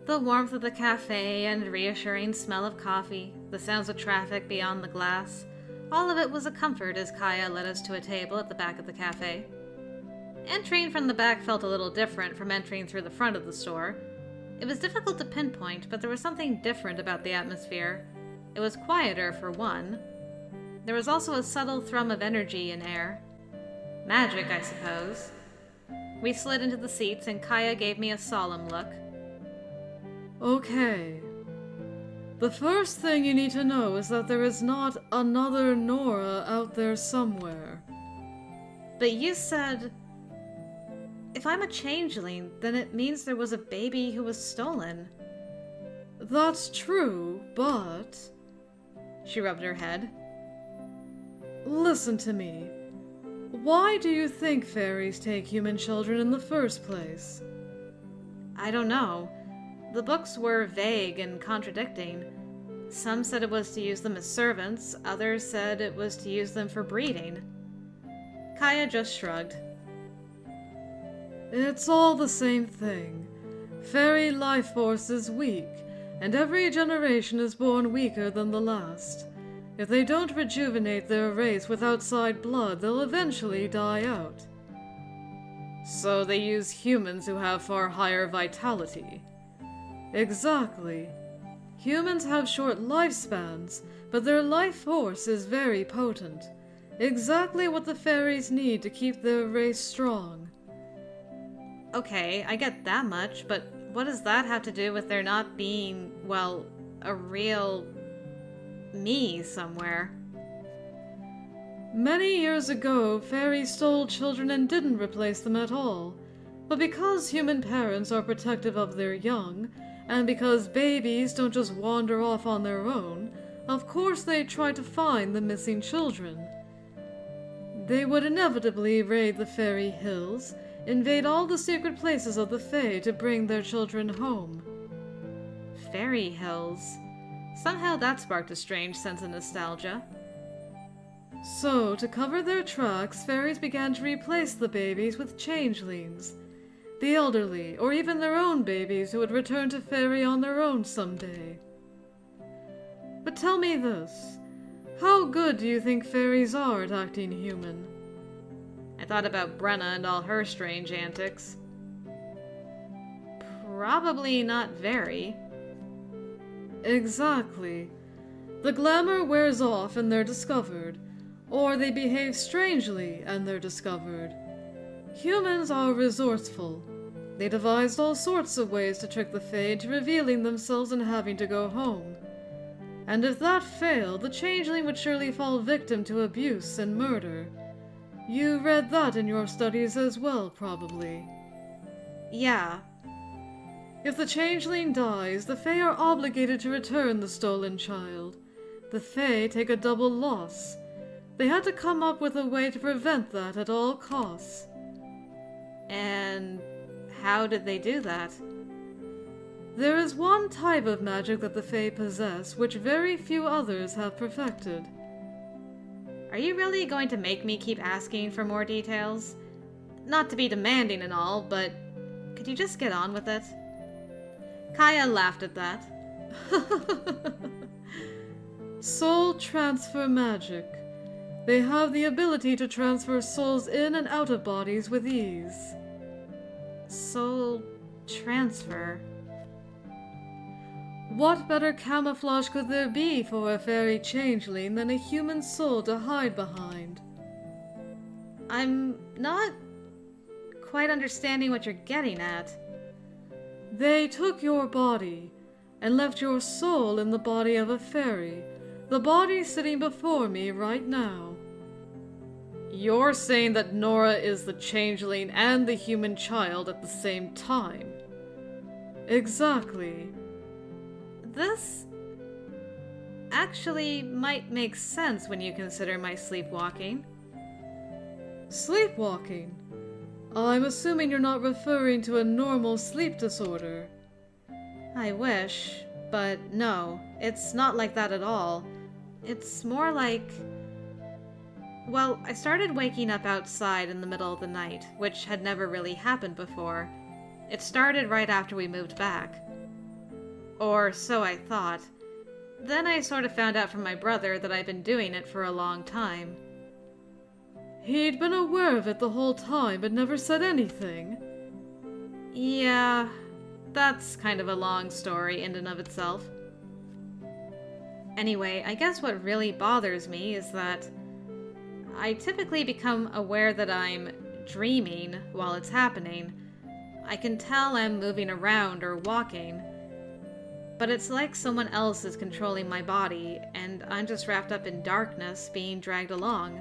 The warmth of the cafe and reassuring smell of coffee, the sounds of traffic beyond the glass, all of it was a comfort as Kaya led us to a table at the back of the cafe. Entering from the back felt a little different from entering through the front of the store. It was difficult to pinpoint, but there was something different about the atmosphere. It was quieter, for one. There was also a subtle thrum of energy in air. Magic, I suppose. We slid into the seats and Kaya gave me a solemn look. Okay. The first thing you need to know is that there is not another Nora out there somewhere. But you said... If I'm a changeling, then it means there was a baby who was stolen. That's true, but... She rubbed her head. Listen to me. Why do you think fairies take human children in the first place? I don't know. The books were vague and contradicting. Some said it was to use them as servants, others said it was to use them for breeding. Kaya just shrugged. It's all the same thing. Fairy life force is weak, and every generation is born weaker than the last. If they don't rejuvenate their race with outside blood, they'll eventually die out. So they use humans who have far higher vitality. Exactly. Humans have short lifespans, but their life force is very potent. Exactly what the fairies need to keep their race strong. Okay, I get that much, but what does that have to do with there not being, well, a real... me somewhere? Many years ago, fairies stole children and didn't replace them at all. But because human parents are protective of their young, and because babies don't just wander off on their own, of course they try to find the missing children. They would inevitably raid the fairy hills, invade all the secret places of the Fae to bring their children home. Fairy hills. Somehow that sparked a strange sense of nostalgia. So, to cover their tracks, fairies began to replace the babies with changelings. The elderly, or even their own babies who would return to fairy on their own someday. But tell me this, how good do you think fairies are at acting human? I thought about Brenna and all her strange antics. Probably not very. Exactly. The glamour wears off and they're discovered, or they behave strangely and they're discovered. Humans are resourceful. They devised all sorts of ways to trick the Fae into revealing themselves and having to go home. And if that failed, the changeling would surely fall victim to abuse and murder. You read that in your studies as well, probably. Yeah. If the changeling dies, the Fae are obligated to return the stolen child. The Fae take a double loss. They had to come up with a way to prevent that at all costs. And how did they do that? There is one type of magic that the Fae possess, which very few others have perfected. Are you really going to make me keep asking for more details? Not to be demanding and all, but could you just get on with it? Kaya laughed at that. Soul transfer magic. They have the ability to transfer souls in and out of bodies with ease. Soul transfer. What better camouflage could there be for a fairy changeling than a human soul to hide behind? I'm not quite understanding what you're getting at. They took your body and left your soul in the body of a fairy, the body sitting before me right now. You're saying that Nora is the changeling and the human child at the same time? Exactly. This actually might make sense when you consider my sleepwalking. Sleepwalking? I'm assuming you're not referring to a normal sleep disorder. I wish, but no, it's not like that at all. It's more like... Well, I started waking up outside in the middle of the night, which had never really happened before. It started right after we moved back. Or so I thought. Then I sort of found out from my brother that I'd been doing it for a long time. He'd been aware of it the whole time, but never said anything? Yeah, that's kind of a long story in and of itself. Anyway, I guess what really bothers me is that I typically become aware that I'm dreaming while it's happening. I can tell I'm moving around or walking, but it's like someone else is controlling my body, and I'm just wrapped up in darkness, being dragged along.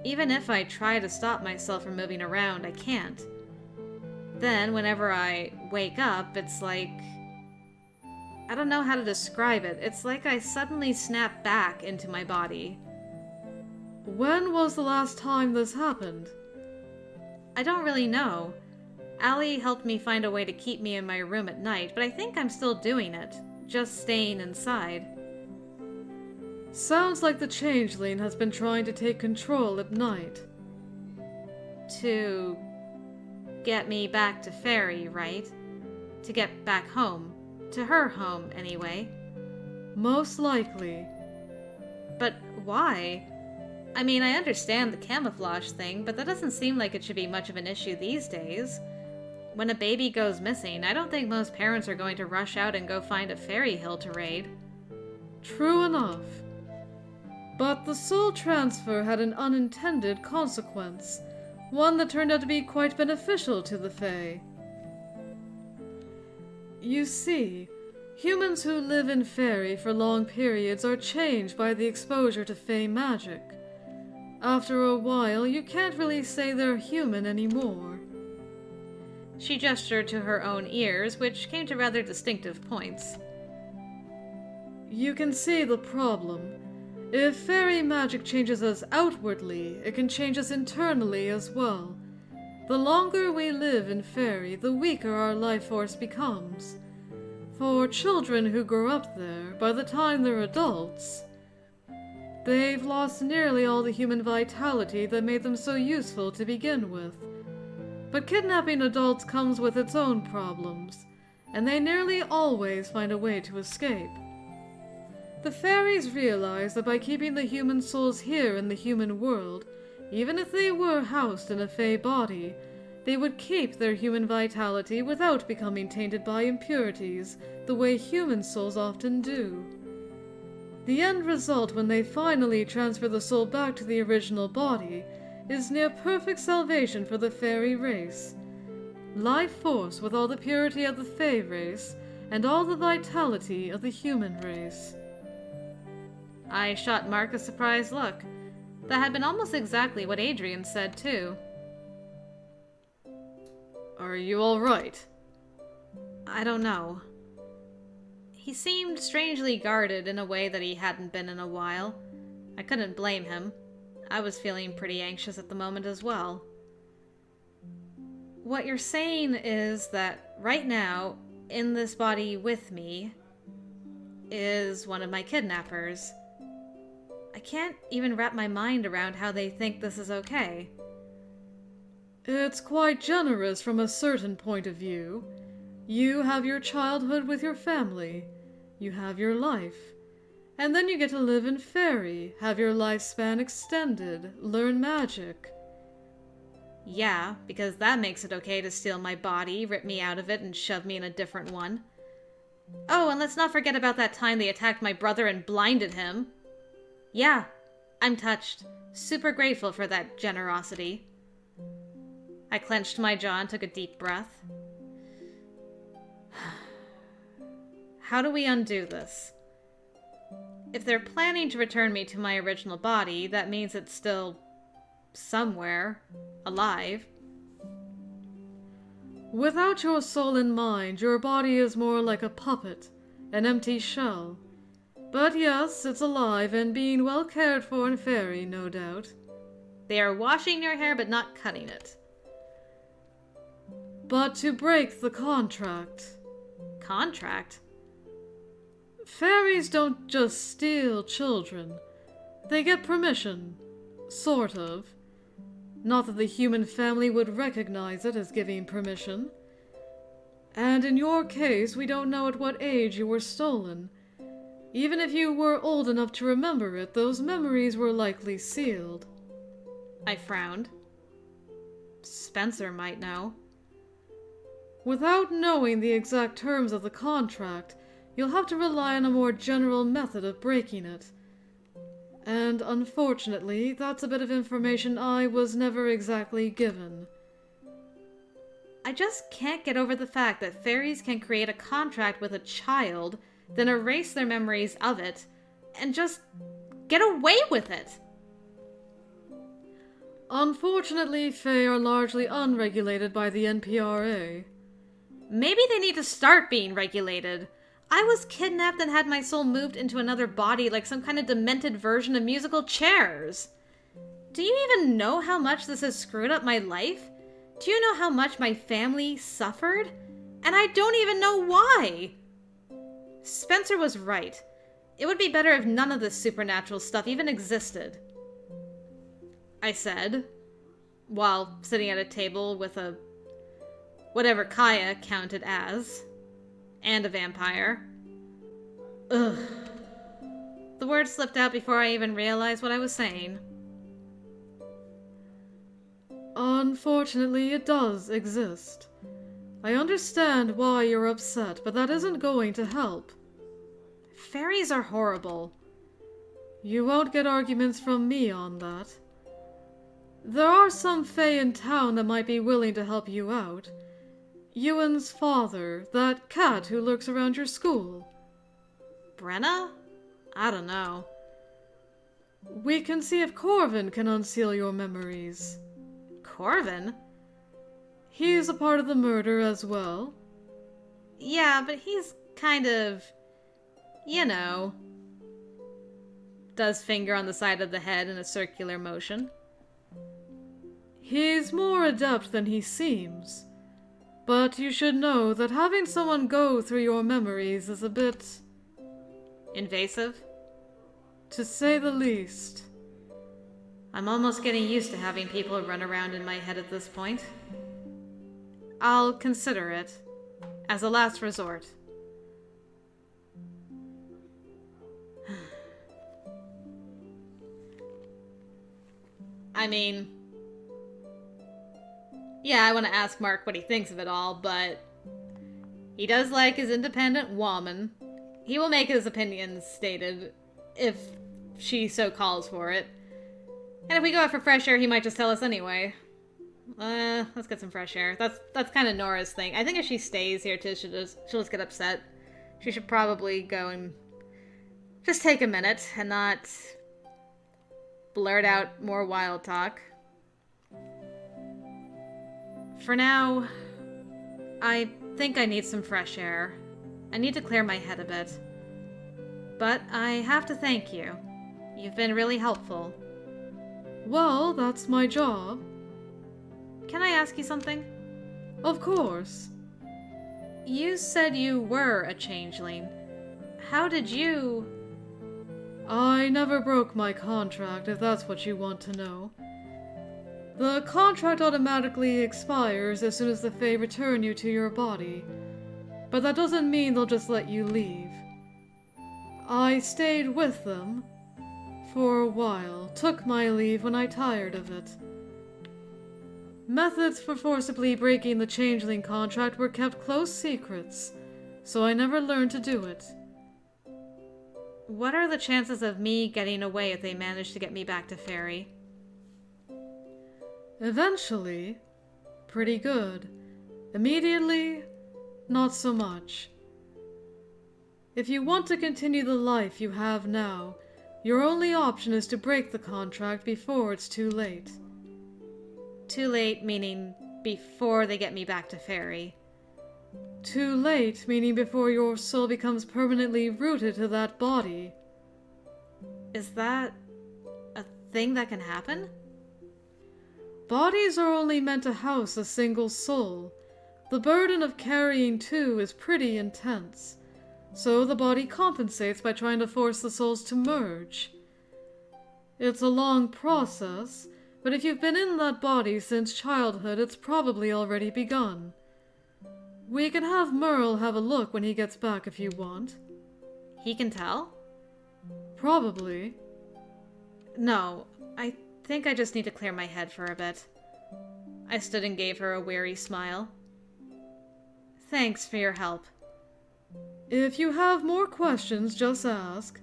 Even if I try to stop myself from moving around, I can't. Then, whenever I wake up, it's like... I don't know how to describe it. It's like I suddenly snap back into my body. When was the last time this happened? I don't really know. Allie helped me find a way to keep me in my room at night, but I think I'm still doing it. Just staying inside. Sounds like the changeling has been trying to take control at night. To get me back to Fairy, right? To get back home. To her home, anyway. Most likely. But why? I mean, I understand the camouflage thing, but that doesn't seem like it should be much of an issue these days. When a baby goes missing, I don't think most parents are going to rush out and go find a fairy hill to raid. True enough. But the soul transfer had an unintended consequence, one that turned out to be quite beneficial to the Fae. You see, humans who live in Fairy for long periods are changed by the exposure to Fae magic. After a while, you can't really say they're human anymore. She gestured to her own ears, which came to rather distinctive points. You can see the problem. If Fairy magic changes us outwardly, it can change us internally as well. The longer we live in Fairy, the weaker our life force becomes. For children who grow up there, by the time they're adults, they've lost nearly all the human vitality that made them so useful to begin with. But kidnapping adults comes with its own problems, and they nearly always find a way to escape. The fairies realize that by keeping the human souls here in the human world, even if they were housed in a Fae body, they would keep their human vitality without becoming tainted by impurities, the way human souls often do. The end result when they finally transfer the soul back to the original body is near perfect salvation for the fairy race. Life force with all the purity of the Fae race, and all the vitality of the human race. I shot Mark a surprised look. That had been almost exactly what Adrian said, too. Are you all right? I don't know. He seemed strangely guarded in a way that he hadn't been in a while. I couldn't blame him. I was feeling pretty anxious at the moment as well. What you're saying is that right now, in this body with me, is one of my kidnappers. I can't even wrap my mind around how they think this is okay. It's quite generous from a certain point of view. You have your childhood with your family. You have your life. And then you get to live in Fairy, have your lifespan extended, learn magic. Yeah, because that makes it okay to steal my body, rip me out of it, and shove me in a different one. Oh, and let's not forget about that time they attacked my brother and blinded him. Yeah, I'm touched. Super grateful for that generosity. I clenched my jaw and took a deep breath. How do we undo this? If they're planning to return me to my original body, that means it's still somewhere alive. Without your soul and mind, your body is more like a puppet, an empty shell. But yes, it's alive and being well cared for in Fairy, no doubt. They are washing your hair but not cutting it. But to break the contract... Contract? Fairies don't just steal children. They get permission. Sort of. Not that the human family would recognize it as giving permission. And And in your case, we don't know at what age you were stolen. Even if you were old enough to remember it, those memories were likely sealed. I frowned. Spencer might know. Without knowing the exact terms of the contract, you'll have to rely on a more general method of breaking it. And unfortunately, that's a bit of information I was never exactly given. I just can't get over the fact that fairies can create a contract with a child, then erase their memories of it, and just get away with it. Unfortunately, Fae are largely unregulated by the NPRA. Maybe they need to start being regulated. I was kidnapped and had my soul moved into another body like some kind of demented version of musical chairs. Do you even know how much this has screwed up my life? Do you know how much my family suffered? And I don't even know why! Spencer was right. It would be better if none of this supernatural stuff even existed. I said, while sitting at a table with a whatever Kaya counted as, and a vampire. Ugh. The words slipped out before I even realized what I was saying. Unfortunately, it does exist. I understand why you're upset, but that isn't going to help. Fairies are horrible. You won't get arguments from me on that. There are some Fae in town that might be willing to help you out. Ewan's father, that cat who lurks around your school. Brenna? I don't know. We can see if Corvin can unseal your memories. Corvin? He's a part of the murder as well. Yeah, but he's kind of, you know, does finger on the side of the head in a circular motion. He's more adept than he seems. But you should know that having someone go through your memories is a bit invasive? To say the least. I'm almost getting used to having people run around in my head at this point. I'll consider it as a last resort. I mean, yeah, I want to ask Mark what he thinks of it all, but he does like his independent woman. He will make his opinions stated if she so calls for it. And if we go out for fresh air, he might just tell us anyway. Let's get some fresh air. That's kind of Nora's thing. I think if she stays here too, she'll just get upset. She should probably go and just take a minute and not blurt out more wild talk. For now, I think I need some fresh air. I need to clear my head a bit. But I have to thank you. You've been really helpful. Well, that's my job. Can I ask you something? Of course. You said you were a changeling. How did you... I never broke my contract, if that's what you want to know. The contract automatically expires as soon as the Fae return you to your body. But that doesn't mean they'll just let you leave. I stayed with them for a while, took my leave when I tired of it. Methods for forcibly breaking the changeling contract were kept close secrets, so I never learned to do it. What are the chances of me getting away if they manage to get me back to Fairy? Eventually, pretty good. Immediately, not so much. If you want to continue the life you have now, your only option is to break the contract before it's too late. Too late meaning before they get me back to Fairy. Too late meaning before your soul becomes permanently rooted to that body. Is that a thing that can happen? Bodies are only meant to house a single soul. The burden of carrying two is pretty intense, so the body compensates by trying to force the souls to merge. It's a long process, but if you've been in that body since childhood, it's probably already begun. We can have Merle have a look when he gets back if you want. He can tell? Probably. No, I think I just need to clear my head for a bit. I stood and gave her a weary smile. Thanks for your help. If you have more questions, just ask.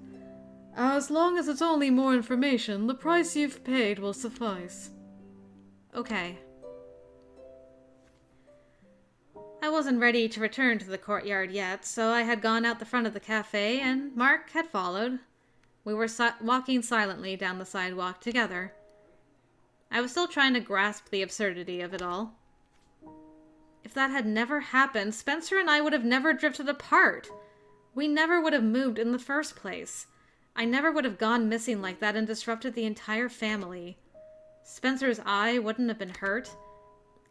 As long as it's only more information, the price you've paid will suffice. Okay. I wasn't ready to return to the courtyard yet, so I had gone out the front of the cafe, and Mark had followed. We were walking silently down the sidewalk together. I was still trying to grasp the absurdity of it all. If that had never happened, Spencer and I would have never drifted apart. We never would have moved in the first place. I never would have gone missing like that and disrupted the entire family. Spencer's eye wouldn't have been hurt.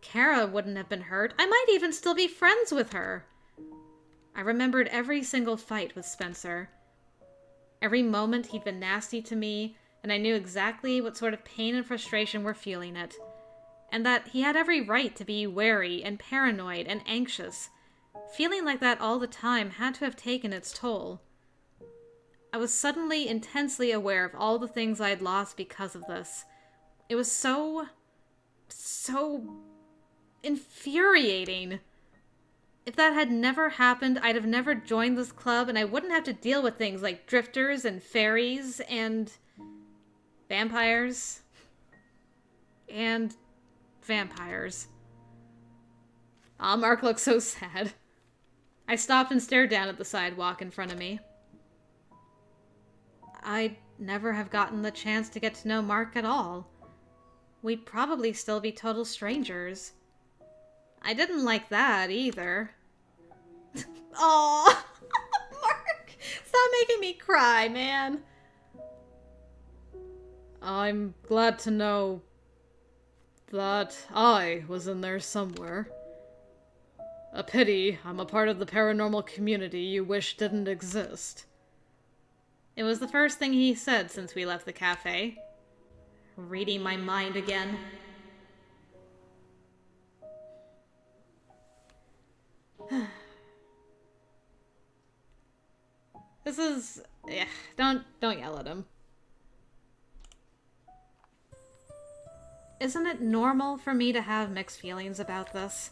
Kara wouldn't have been hurt. I might even still be friends with her. I remembered every single fight with Spencer. Every moment he'd been nasty to me, and I knew exactly what sort of pain and frustration were fueling it. And that he had every right to be wary and paranoid and anxious. Feeling like that all the time had to have taken its toll. I was suddenly intensely aware of all the things I had lost because of this. It was so infuriating. If that had never happened, I'd have never joined this club, and I wouldn't have to deal with things like drifters and fairies and vampires. And vampires. Aw, Mark looked so sad. I stopped and stared down at the sidewalk in front of me. I'd never have gotten the chance to get to know Mark at all. We'd probably still be total strangers. I didn't like that either. Aw, Mark, stop making me cry, man. I'm glad to know that I was in there somewhere. A pity I'm a part of the paranormal community you wish didn't exist. It was the first thing he said since we left the cafe. Reading my mind again. This is... don't yell at him. Isn't it normal for me to have mixed feelings about this?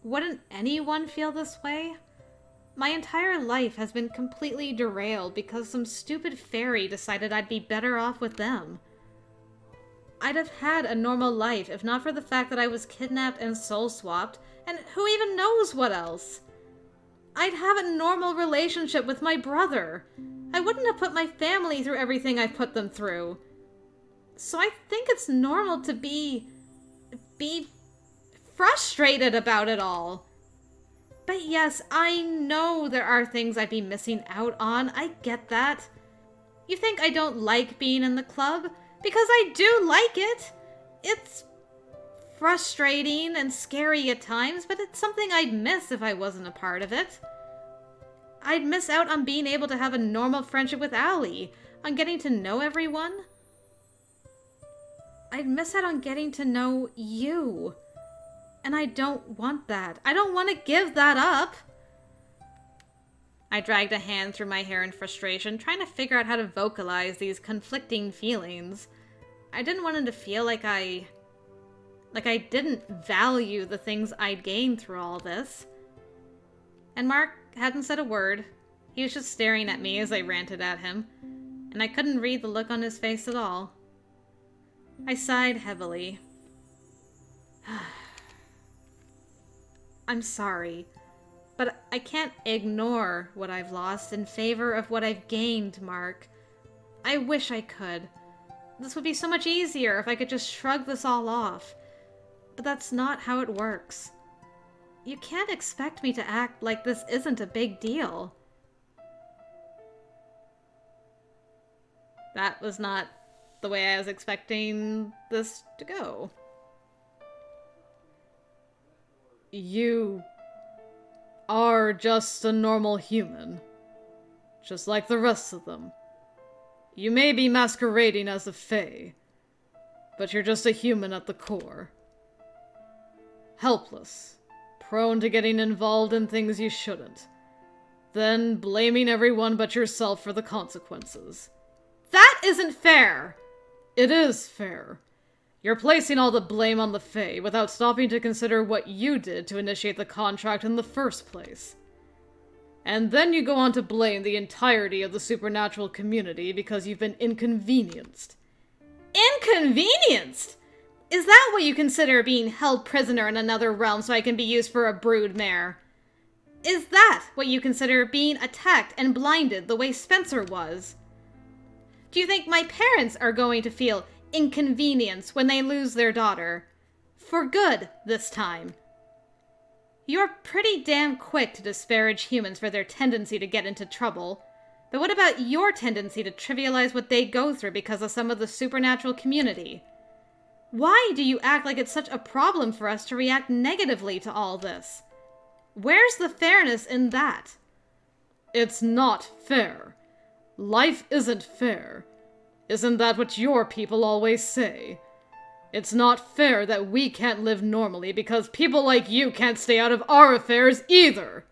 Wouldn't anyone feel this way? My entire life has been completely derailed because some stupid fairy decided I'd be better off with them. I'd have had a normal life if not for the fact that I was kidnapped and soul-swapped, and who even knows what else? I'd have a normal relationship with my brother. I wouldn't have put my family through everything I've put them through. So I think it's normal to be frustrated about it all. But yes, I know there are things I'd be missing out on. I get that. You think I don't like being in the club? Because I do like it. It's frustrating and scary at times, but it's something I'd miss if I wasn't a part of it. I'd miss out on being able to have a normal friendship with Allie, on getting to know everyone. I'd miss out on getting to know you. And I don't want that. I don't want to give that up. I dragged a hand through my hair in frustration, trying to figure out how to vocalize these conflicting feelings. I didn't want him to feel like I didn't value the things I'd gained through all this. And Mark hadn't said a word. He was just staring at me as I ranted at him, and I couldn't read the look on his face at all. I sighed heavily. I'm sorry, but I can't ignore what I've lost in favor of what I've gained, Mark. I wish I could. This would be so much easier if I could just shrug this all off. But that's not how it works. You can't expect me to act like this isn't a big deal. That was not the way I was expecting this to go. You are just a normal human, just like the rest of them. You may be masquerading as a fae, but you're just a human at the core. Helpless, prone to getting involved in things you shouldn't. Then blaming everyone but yourself for the consequences. That isn't fair! It is fair. You're placing all the blame on the Fae without stopping to consider what you did to initiate the contract in the first place. And then you go on to blame the entirety of the supernatural community because you've been inconvenienced. Inconvenienced? Is that what you consider being held prisoner in another realm so I can be used for a broodmare? Is that what you consider being attacked and blinded the way Spencer was? Do you think my parents are going to feel inconvenience when they lose their daughter? For good, this time. You're pretty damn quick to disparage humans for their tendency to get into trouble. But what about your tendency to trivialize what they go through because of some of the supernatural community? Why do you act like it's such a problem for us to react negatively to all this? Where's the fairness in that? It's not fair. Life isn't fair. Isn't that what your people always say? It's not fair that we can't live normally because people like you can't stay out of our affairs either!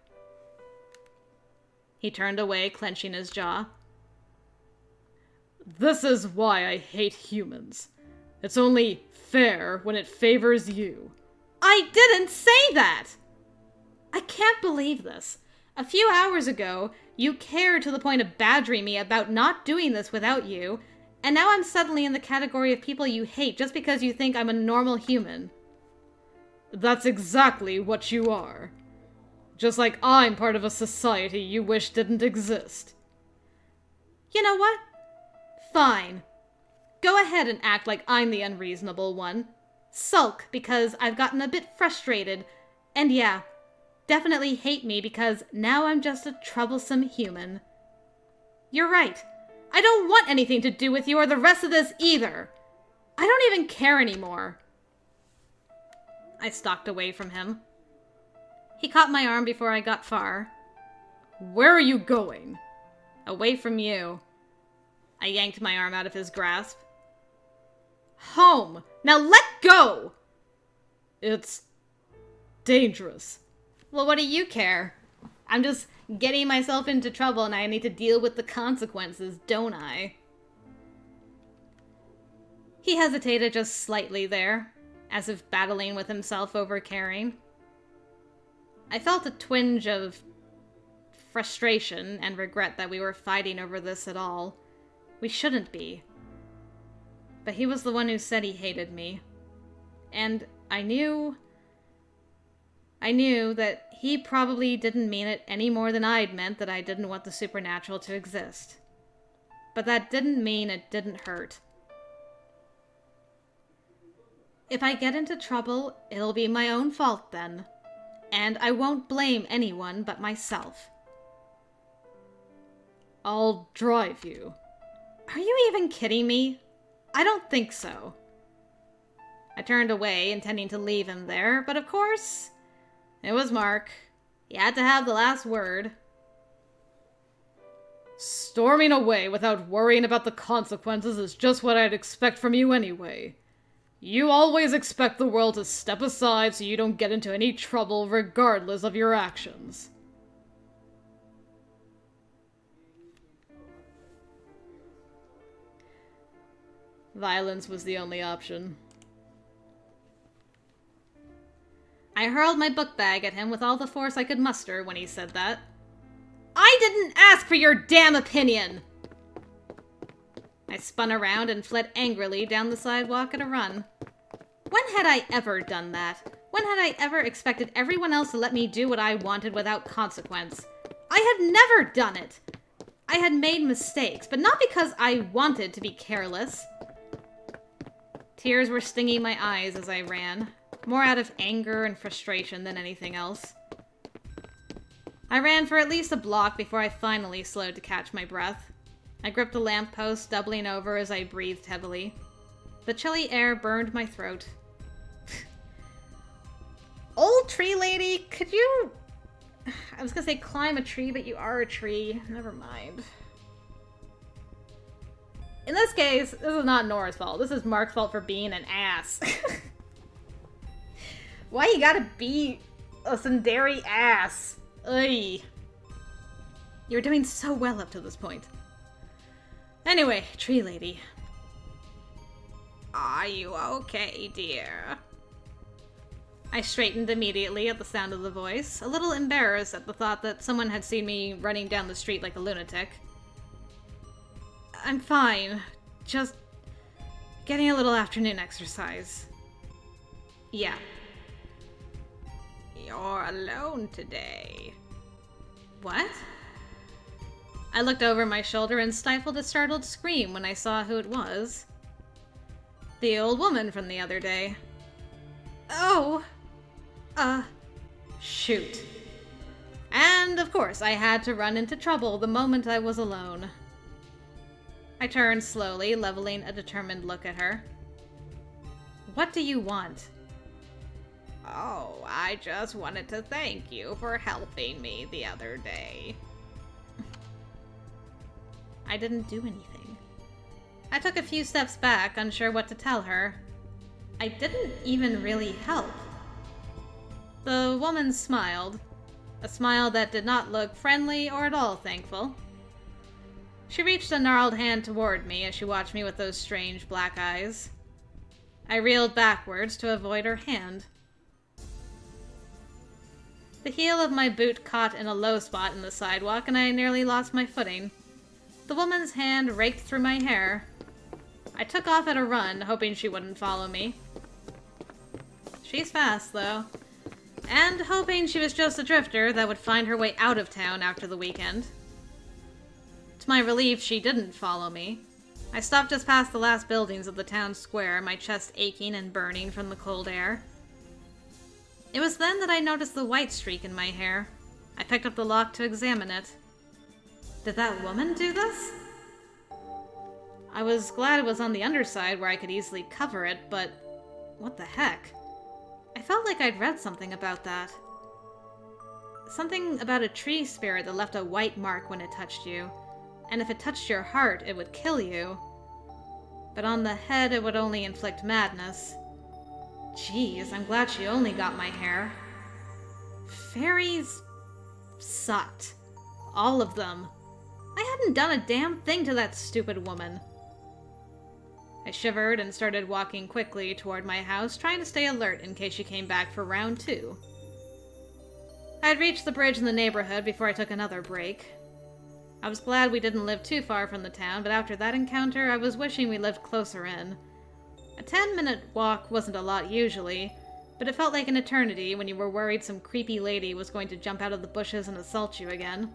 He turned away, clenching his jaw. This is why I hate humans. It's only fair when it favors you. I didn't say that! I can't believe this. A few hours ago, you cared to the point of badgering me about not doing this without you, and now I'm suddenly in the category of people you hate just because you think I'm a normal human. That's exactly what you are. Just like I'm part of a society you wish didn't exist. You know what? Fine. Go ahead and act like I'm the unreasonable one. Sulk because I've gotten a bit frustrated. And yeah, definitely hate me because now I'm just a troublesome human. You're right. I don't want anything to do with you or the rest of this either. I don't even care anymore. I stalked away from him. He caught my arm before I got far. Where are you going? Away from you. I yanked my arm out of his grasp. Home! Now let go! It's dangerous. Well, what do you care? I'm just getting myself into trouble and I need to deal with the consequences, don't I? He hesitated just slightly there, as if battling with himself over caring. I felt a twinge of frustration and regret that we were fighting over this at all. We shouldn't be. But he was the one who said he hated me. And I knew that he probably didn't mean it any more than I'd meant that I didn't want the supernatural to exist. But that didn't mean it didn't hurt. If I get into trouble, it'll be my own fault then. And I won't blame anyone but myself. I'll drive you. Are you even kidding me? I don't think so. I turned away, intending to leave him there, but of course, it was Mark. He had to have the last word. Storming away without worrying about the consequences is just what I'd expect from you anyway. You always expect the world to step aside so you don't get into any trouble regardless of your actions. Violence was the only option. I hurled my book bag at him with all the force I could muster when he said that. I didn't ask for your damn opinion! I spun around and fled angrily down the sidewalk at a run. When had I ever done that? When had I ever expected everyone else to let me do what I wanted without consequence? I had never done it! I had made mistakes, but not because I wanted to be careless. Tears were stinging my eyes as I ran, more out of anger and frustration than anything else. I ran for at least a block before I finally slowed to catch my breath. I gripped a lamppost, doubling over as I breathed heavily. The chilly air burned my throat. Old tree lady, could you... I was gonna say climb a tree, but you are a tree. Never mind. In this case, this is not Nora's fault. This is Mark's fault for being an ass. Why you gotta be a tsundere ass. Ugh. You were doing so well up to this point. Anyway, tree lady. Are you okay, dear? I straightened immediately at the sound of the voice, a little embarrassed at the thought that someone had seen me running down the street like a lunatic. I'm fine. Just getting a little afternoon exercise. Yeah. You're alone today. What? I looked over my shoulder and stifled a startled scream when I saw who it was. The old woman from the other day. Oh! Shoot. And, of course, I had to run into trouble the moment I was alone. I turned slowly, leveling a determined look at her. What do you want? Oh, I just wanted to thank you for helping me the other day. I didn't do anything. I took a few steps back, unsure what to tell her. I didn't even really help. The woman smiled, a smile that did not look friendly or at all thankful. She reached a gnarled hand toward me as she watched me with those strange black eyes. I reeled backwards to avoid her hand. The heel of my boot caught in a low spot in the sidewalk and I nearly lost my footing. The woman's hand raked through my hair. I took off at a run, hoping she wouldn't follow me. She's fast, though. And hoping she was just a drifter that would find her way out of town after the weekend. To my relief, she didn't follow me. I stopped just past the last buildings of the town square, my chest aching and burning from the cold air. It was then that I noticed the white streak in my hair. I picked up the lock to examine it. Did that woman do this? I was glad it was on the underside where I could easily cover it, but what the heck? I felt like I'd read something about that. Something about a tree spirit that left a white mark when it touched you, and if it touched your heart, it would kill you. But on the head, it would only inflict madness. Jeez, I'm glad she only got my hair. Fairies sucked. All of them. I hadn't done a damn thing to that stupid woman. I shivered and started walking quickly toward my house, trying to stay alert in case she came back for round 2. I had reached the bridge in the neighborhood before I took another break. I was glad we didn't live too far from the town, but after that encounter, I was wishing we lived closer in. A 10-minute walk wasn't a lot usually, but it felt like an eternity when you were worried some creepy lady was going to jump out of the bushes and assault you again.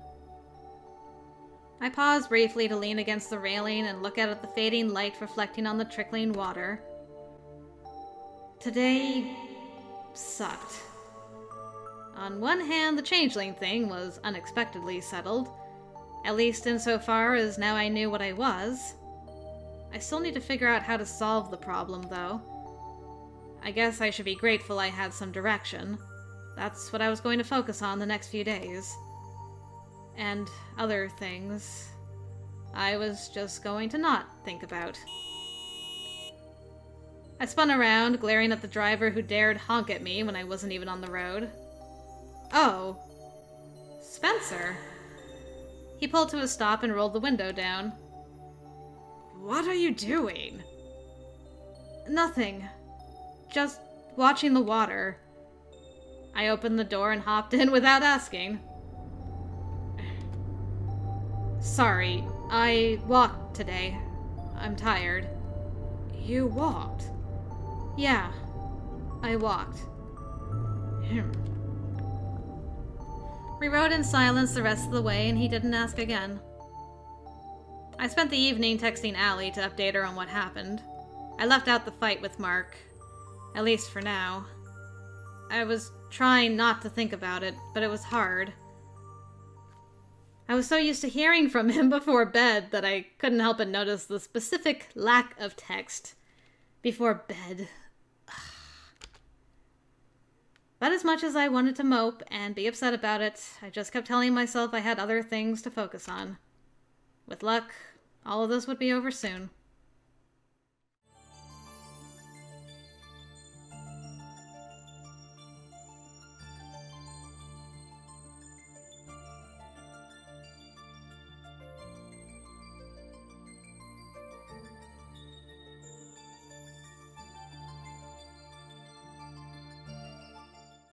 I paused briefly to lean against the railing and look out at the fading light reflecting on the trickling water. Today sucked. On one hand, the changeling thing was unexpectedly settled, at least insofar as now I knew what I was. I still need to figure out how to solve the problem, though. I guess I should be grateful I had some direction. That's what I was going to focus on the next few days. And other things I was just going to not think about. I spun around, glaring at the driver who dared honk at me when I wasn't even on the road. Oh. Spencer. He pulled to a stop and rolled the window down. What are you doing? Nothing. Just watching the water. I opened the door and hopped in without asking. Sorry, I walked today. I'm tired. You walked? Yeah, I walked. We rode in silence the rest of the way, and he didn't ask again. I spent the evening texting Allie to update her on what happened. I left out the fight with Mark, at least for now. I was trying not to think about it, but it was hard. I was so used to hearing from him before bed that I couldn't help but notice the specific lack of text before bed. But as much as I wanted to mope and be upset about it, I just kept telling myself I had other things to focus on. With luck, all of this would be over soon.